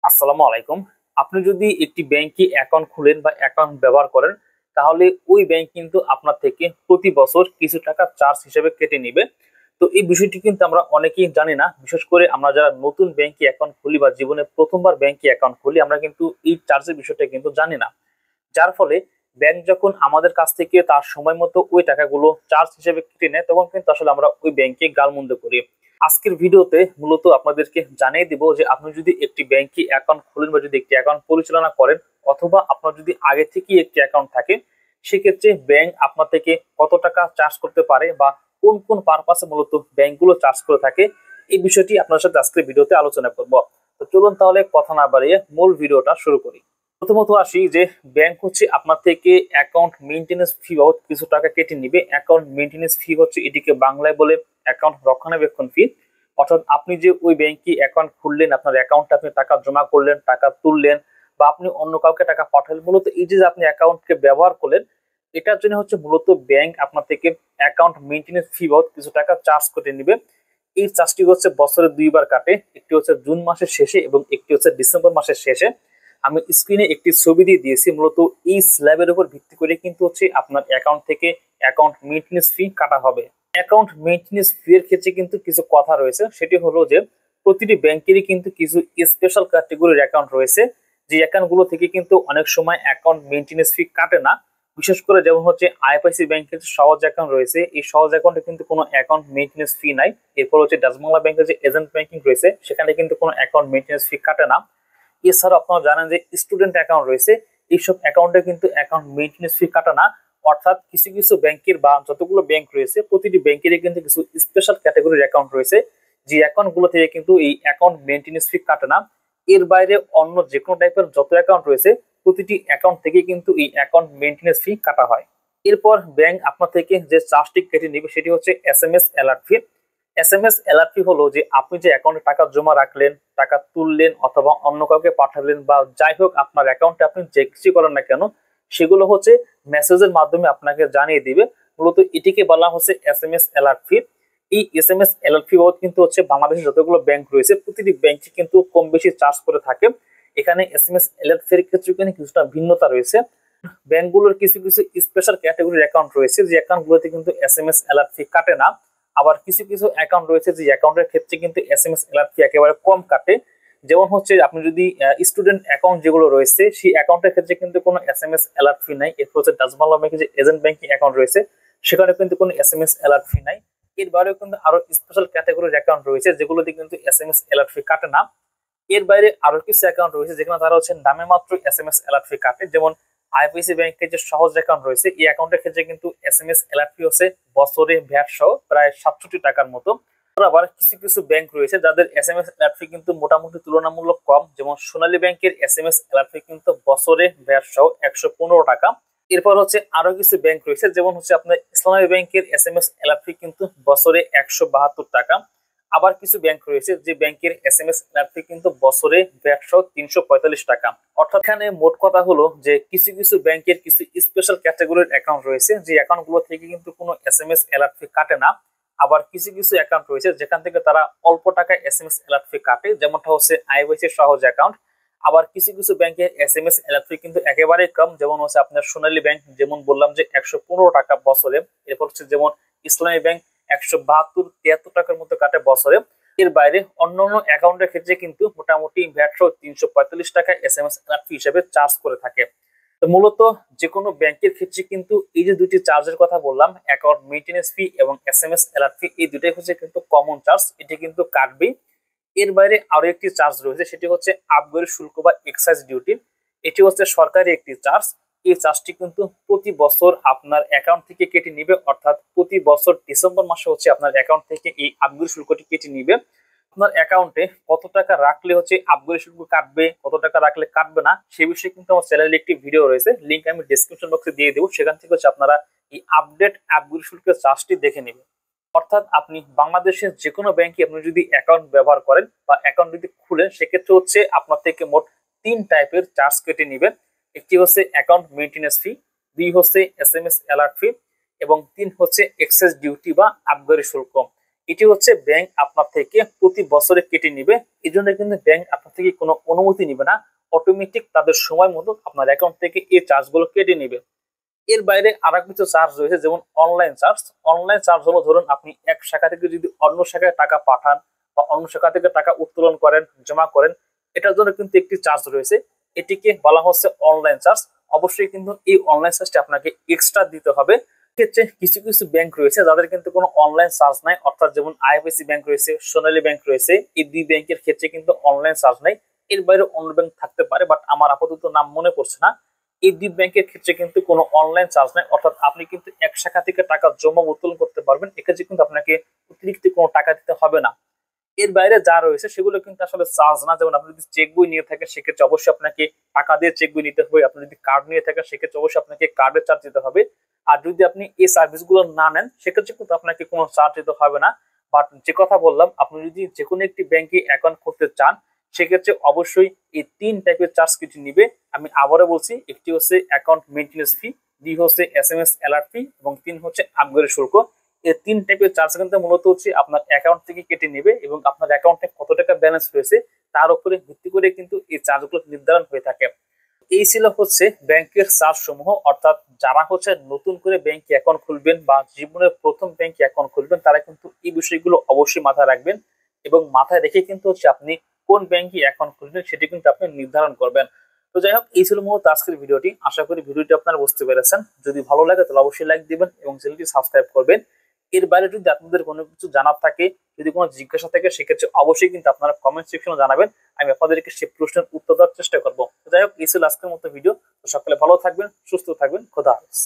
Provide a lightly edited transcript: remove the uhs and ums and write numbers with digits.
আসসালামু আলাইকুম। আপনি যদি একটি ব্যাংকে অ্যাকাউন্ট খুলেন বা অ্যাকাউন্ট ব্যবহার করেন, তাহলে ওই ব্যাংক কিন্তু আপনার থেকে প্রতি বছর কিছু টাকা চার্জ হিসেবে কেটে নিবে। তো এই বিষয়টি কিন্তু আমরা অনেকেই জানি না। বিশেষ করে আমরা যারা নতুন ব্যাংকে অ্যাকাউন্ট খুলি বা জীবনে প্রথমবার ব্যাংকে অ্যাকাউন্ট খুলি, আমরা কিন্তু এই চার্জের বিষয়টা কিন্তু জানি না। যার ফলে ব্যাংক যখন আমাদের কাছ থেকে তার সময় মতো ওই টাকাগুলো চার্জ হিসেবে কেটে নেয়, তখন কিন্তু আসলে আমরা ওই ব্যাংকে গালমন্দ করি। আজকের ভিডিওতে মূলত আপনাদেরকে জানিয়ে দিব যে আপনি যদি একটি ব্যাংকে অ্যাকাউন্ট খুলেন বা যদি একটি অ্যাকাউন্ট পরিচালনা করেন, অথবা আপনার যদি আগে থেকেই একটি অ্যাকাউন্ট থাকে, সেক্ষেত্রে ব্যাংক আপনার থেকে কত টাকা চার্জ করতে পারে বা কোন কোন পারপাসে মূলত ব্যাংকগুলো চার্জ করে থাকে, এই বিষয়টি আপনার সাথে আজকের ভিডিওতে আলোচনা করব। তো চলুন তাহলে কথা না বাড়িয়ে মূল ভিডিওটা শুরু করি। প্রথমত আসি যে ব্যাংক হচ্ছে আপনার থেকে অ্যাকাউন্ট মেইনটেনেন্স ফি বাবদ কিছু টাকা কেটে নিবে। অ্যাকাউন্ট মেইনটেনেন্স ফি হচ্ছে, এটিকে বাংলায় বলে অ্যাকাউন্ট রক্ষণাবেক্ষণ ফি। অর্থাৎ আপনি যে ওই ব্যাংকে অ্যাকাউন্ট খুললেন, আপনার অ্যাকাউন্টে আপনি টাকা জমা করলেন, টাকা তুললেন, বা আপনি অন্য কাউকে টাকা পাঠালেন, মূলত এই যে আপনি অ্যাকাউন্টকে ব্যবহার করলেন, এটার জন্য হচ্ছে মূলত ব্যাংক আপনার থেকে অ্যাকাউন্ট মেইনটেনেন্স ফি বাবদ কিছু টাকা চার্জ করে নিবে। এই চার্জটি হচ্ছে বছরে দুইবার কাটে, একটি হচ্ছে জুন মাসের শেষে এবং একটি হচ্ছে ডিসেম্বর মাসের শেষে। আমি স্ক্রিনে একটি ছবি দিয়ে দিয়েছি। মূলত এই স্ল্যাবের উপর ভিত্তি করে কিন্তু হচ্ছে আপনার অ্যাকাউন্ট থেকে অ্যাকাউন্ট মেইনটেনেন্স ফি কাটা হবে। অ্যাকাউন্ট মেইনটেনেন্স ফি এর ক্ষেত্রে কিন্তু কিছু কথা রয়েছে। সেটি হলো যে প্রতিটি ব্যাংকেরই কিন্তু কিছু স্পেশাল ক্যাটাগরির অ্যাকাউন্ট রয়েছে, যে অ্যাকাউন্ট গুলো থেকে কিন্তু অনেক সময় অ্যাকাউন্ট মেইনটেনেন্স ফি কাটে না। বিশেষ করে যেমন হচ্ছে আইএফআইসি ব্যাংকের যে সহজ অ্যাকাউন্ট রয়েছে, এই সহজ অ্যাকাউন্টে কিন্তু কোনো অ্যাকাউন্ট মেইনটেনেন্স ফি নাই। এরপর হচ্ছে ডাচ বাংলা ব্যাংকের যে এজেন্ট ব্যাংকিং রয়েছে, সেখানে কিন্তু কোনো অ্যাকাউন্ট মেইনটেনেন্স ফি কাটে না। এছাড়াও আপনারা জানেন যে স্টুডেন্ট অ্যাকাউন্ট রয়েছে, এইসব অ্যাকাউন্টে কিন্তু অ্যাকাউন্ট মেইনটেনেন্স ফি কাটা না। অর্থাৎ কিছু কিছু ব্যাংকের বা যতগুলো ব্যাংক রয়েছে, প্রতিটি ব্যাংকেরই কিন্তু কিছু স্পেশাল ক্যাটাগরির অ্যাকাউন্ট রয়েছে, যে অ্যাকাউন্ট গুলো থেকে কিন্তু এই অ্যাকাউন্ট মেইনটেনেন্স ফি কাটে না। এর বাইরে অন্য যে কোনো টাইপের যত অ্যাকাউন্ট রয়েছে, প্রতিটি অ্যাকাউন্ট থেকে কিন্তু এই অ্যাকাউন্ট মেইনটেনেন্স ফি কাটা হয়। এরপর ব্যাংক আপনার থেকে যে চার্জটি কেটে নেবে, সেটি হচ্ছে এসএমএস অ্যালার্ট ফি। এসএমএস অ্যালার্ট ফি হলো যে আপনি যে অ্যাকাউন্টে টাকা জমা রাখলেন, টাকা তুললেন, অথবা অন্য কাউকে পাঠালেন, বা যাই হোক আপনার অ্যাকাউন্টে আপনি যে কিছু করেন না কেন, সেগুলো হচ্ছে মেসেজের মাধ্যমে আপনাকে জানিয়ে দিবে। মূলত এটিকে বলা হচ্ছে এসএমএস অ্যালার্ট ফি। এই এসএমএস অ্যালার্ট ফি বাবদ কিন্তু হচ্ছে বাংলাদেশে যতগুলো ব্যাংক রয়েছে, প্রতিটি ব্যাংকে কিন্তু কম বেশি চার্জ করে থাকে। এখানে এসএমএস অ্যালার্ট ফির ক্ষেত্রে কিন্তু কিছুটা ভিন্নতা রয়েছে। ব্যাংকগুলোর কিছু কিছু স্পেশাল ক্যাটাগরির অ্যাকাউন্ট রয়েছে, যে অ্যাকাউন্টগুলোতে কিন্তু এসএমএস অ্যালার্ট ফি কাটে না। আবার কিছু কিছু অ্যাকাউন্ট রয়েছে যে অ্যাকাউন্টের ক্ষেত্রে কিন্তু এসএমএস অ্যালার্ট ফি একেবারে কম কাটে। যেমন হচ্ছে আপনি যদি স্টুডেন্ট অ্যাকাউন্ট যেগুলো রয়েছে, সেই অ্যাকাউন্টের ক্ষেত্রে কিন্তু কোনো এসএমএস অ্যালার্ট ফি নাই। এরপর হচ্ছে ডাচ বাংলা ব্যাংকের যে এজেন্ট ব্যাংকিং অ্যাকাউন্ট রয়েছে, সেখানে কিন্তু কোনো এসএমএস অ্যালার্ট ফি নাই। এর বাইরেও কিন্তু আরো স্পেশাল ক্যাটাগরির অ্যাকাউন্ট রয়েছে, যেগুলোতে কিন্তু এসএমএস অ্যালার্ট ফি কাটে না। এর বাইরে আরো কিছু অ্যাকাউন্ট রয়েছে যেখানে তারা হচ্ছে নামে মাত্র এসএমএস অ্যালার্ট ফি কাটে। যেমন আইপিসি ব্যাংকের যে সহজ অ্যাকাউন্ট রয়েছে, এই অ্যাকাউন্টের ক্ষেত্রে কিন্তু এসএমএস অ্যালার্ট ফি হচ্ছে বছরে ভ্যাট সহ প্রায় 67 টাকার মতো। আবার কিছু কিছু ব্যাংক রয়েছে যাদের এসএমএস অ্যালার্ট ফি কিন্তু মোটামুটি তুলনামূলক কম। যেমন সোনালী ব্যাংকের এসএমএস অ্যালার্ট ফি কিন্তু বছরে ভ্যাট সহ 115 টাকা। এরপর হচ্ছে আরো কিছু ব্যাংক রয়েছে, যেমন হচ্ছে আপনার ইসলামী ব্যাংকের এসএমএস অ্যালার্ট ফি কিন্তু বছরে 172 টাকা। আবার কিছু ব্যাংক রয়েছে যে ব্যাংকের এসএমএস অ্যালার্ট ফি কিন্তু বছরে ভ্যাট সহ 345 টাকা। অর্থাৎ এখানে মোট কথা হলো যে কিছু কিছু ব্যাংকের কিছু স্পেশাল ক্যাটাগরির অ্যাকাউন্ট রয়েছে, যে অ্যাকাউন্ট গুলো থেকে কিন্তু কোনো এসএমএস অ্যালার্ট ফি কাটে না। আবার কিছু কিছু অ্যাকাউন্ট রয়েছে যেখান থেকে তারা অল্প টাকায় এসএমএস অ্যালার্ট ফি কাটে, যেমনটা হচ্ছে আইওআইসি সহজ অ্যাকাউন্ট। আবার কিছু কিছু ব্যাংকের এসএমএস অ্যালার্ট ফি কিন্তু একেবারে কম, যেমন হচ্ছে আপনার সোনালী ব্যাংক, যেমন বললাম যে 115 টাকা বছরে। এরপর হচ্ছে যেমন ইসলামী ব্যাংক 172-73 টাকার মতো কাটে বছরে। এর বাইরে অন্যান্য অ্যাকাউন্টের ক্ষেত্রে কিন্তু মোটামুটি ভ্যাট সহ 345 টাকা এসএমএস অ্যালার্ট ফি হিসেবে চার্জ করে থাকে। তো মূলত যে কোনো ব্যাংকের ক্ষেত্রে কিন্তু এই যে দুটি চার্জের কথা বললাম, অ্যাকাউন্ট মেইনটেনেন্স ফি এবং এসএমএস অ্যালার্ট ফি, এই দুটাই হচ্ছে কিন্তু কমন চার্জ, এটি কিন্তু কাটবে। এর বাইরে আরো একটি চার্জ রয়েছে, সেটি হচ্ছে আবগারি শুল্ক বা এক্সাইজ ডিউটি। এটি হচ্ছে সরকারি একটি চার্জ। এই চার্জটি কিন্তু প্রতি বছর আপনার অ্যাকাউন্ট থেকে কেটে নিবে। অর্থাৎ প্রতি বছর ডিসেম্বর মাসে হচ্ছে আপনার অ্যাকাউন্ট থেকে এই আবগারি শুল্কটি কেটে নিবে। আপনার অ্যাকাউন্টে কত টাকা রাখলে হচ্ছে আবগারি শুল্ক কাটবে, কত টাকা রাখলে কাটবে না, সে বিষয়ে কিন্তু আমার চ্যানেলে একটি ভিডিও রয়েছে, লিংক আমি ডেসক্রিপশন বক্সে দিয়ে দেবো। সেখান থেকে হচ্ছে আপনারা এই আপডেট আবগারি শুল্কের চার্জটি দেখে নেবেন। অর্থাৎ আপনি বাংলাদেশের যে কোনো ব্যাংকে আপনি যদি অ্যাকাউন্ট ব্যবহার করেন বা অ্যাকাউন্ট যদি খুলেন, সেক্ষেত্রে হচ্ছে আপনার থেকে মোট 3 টাইপের চার্জ কেটে নেবেন। একটি হচ্ছে অ্যাকাউন্ট মেইনটেনেন্স ফি, 2 হচ্ছে এসএমএস অ্যালার্ট ফি, এবং 3 হচ্ছে এক্সেস ডিউটি বা আবগারি শুল্ক। এটি হচ্ছে ব্যাংক আপনার থেকে প্রতি বছরে কেটে নিবে। এই জন্য কিন্তু ব্যাংক আপনার থেকে কোনো অনুমতি নিবে না, অটোমেটিক তাদের সময় মতো আপনার অ্যাকাউন্ট থেকে এই চার্জগুলো কেটে নিবে। এর বাইরে আরো কিছু চার্জ রয়েছে, যেমন অনলাইন চার্জ। অনলাইন চার্জ হলো ধরুন আপনি এক শাখা থেকে যদি অন্য শাখায় টাকা পাঠান বা অন্য শাখা থেকে টাকা উত্তোলন করেন, জমা করেন, এটার জন্য কিন্তু একটি চার্জ রয়েছে, এটিকে বলা হচ্ছে অনলাইন চার্জ। অবশ্যই কিন্তু এই অনলাইন চার্জটি আপনাকে এক্সট্রা দিতে হবে। ক্ষেত্রে কিছু কিছু ব্যাংক রয়েছে যাদের কিন্তু কোনো অনলাইন চার্জ নাই, অর্থাৎ যেমন আইএফআইসি ব্যাংক রয়েছে, সোনালী ব্যাংক রয়েছে, এই দুই ব্যাংকের ক্ষেত্রে কিন্তু অনলাইন চার্জ নাই। এর বাইরে অন্য ব্যাংক থাকতে পারে, বাট আমার আপাতত নাম মনে পড়ছে না। এই দুই ব্যাংকের ক্ষেত্রে কিন্তু কোনো অনলাইন চার্জ নাই, অর্থাৎ আপনি কিন্তু এক শাখা থেকে টাকা জমা উত্তোলন করতে পারবেন, এক্ষেত্রে কিন্তু আপনাকে অতিরিক্ত কোনো টাকা দিতে হবে না। এর বাইরে যা রয়েছে সেগুলো কিন্তু আসলে চার্জ না। যেমন আপনি যদি চেক বই নিয়ে থাকেন সেক্ষেত্রে অবশ্যই আপনাকে টাকা দিয়ে চেক বই নিতে হবে। আপনি যদি কার্ড নিয়ে থাকেন সেক্ষেত্রে অবশ্যই আপনাকে কার্ডের চার্জ দিতে হবে। আর যদি আপনি এই সার্ভিসগুলো না নেন সেক্ষেত্রে কিন্তু আপনাকে কোনো চার্জ দিতে হবে না। বাট যে কথা বললাম, আপনি যদি যে কোনো একটি ব্যাংকে অ্যাকাউন্ট করতে চান সেক্ষেত্রে অবশ্যই এই তিন টাইপের চার্জ কেটে নিবে। আমি আবারও বলছি, একটি হচ্ছে অ্যাকাউন্ট মেইনটেনেন্স ফি, দুই হচ্ছে এসএমএস অ্যালার্ট ফি এবং তিন হচ্ছে আপগ্রেড শুল্ক। এই তিন টাইপের চার্জ কিন্তু মূলত হচ্ছে আপনার অ্যাকাউন্ট থেকে কেটে নেবে এবং আপনার অ্যাকাউন্টে কত টাকা ব্যালেন্স রয়েছে তার উপরে ভিত্তি করে কিন্তু এই চার্জগুলো নির্ধারণ হয়ে থাকে। এই ছিল হচ্ছে ব্যাংকের চার্জ সমূহ। অর্থাৎ যারা হচ্ছে নতুন করে ব্যাংকে অ্যাকাউন্ট খুলবেন বা জীবনের প্রথম ব্যাংকে অ্যাকাউন্ট খুলবেন তারা কিন্তু এই বিষয়গুলো অবশ্যই মাথায় রাখবেন এবং মাথায় রেখে কিন্তু হচ্ছে আপনি কোন ব্যাংকে অ্যাকাউন্ট খুলবেন সেটি কিন্তু আপনি নির্ধারণ করবেন। তো যাই হোক, এই ছিল মূলত আজকের ভিডিওটি। আশা করি ভিডিওটি আপনারা বুঝতে পেরেছেন। যদি ভালো লাগে তাহলে অবশ্যই লাইক দিবেন এবং চ্যানেলটি সাবস্ক্রাইব করবেন। এর বাইরে যদি আপনাদের কোনো কিছু জানার থাকে, যদি কোনো জিজ্ঞাসা থাকে সেক্ষেত্রে অবশ্যই কিন্তু আপনারা কমেন্ট সেকশনে জানাবেন, আমি আপনাদেরকে সেই প্রশ্নের উত্তর দেওয়ার চেষ্টা করবো। যাই হোক, এই ছিল আজকের মতো ভিডিও। তো সকলে ভালো থাকবেন, সুস্থ থাকবেন, খোদা হাফেজ।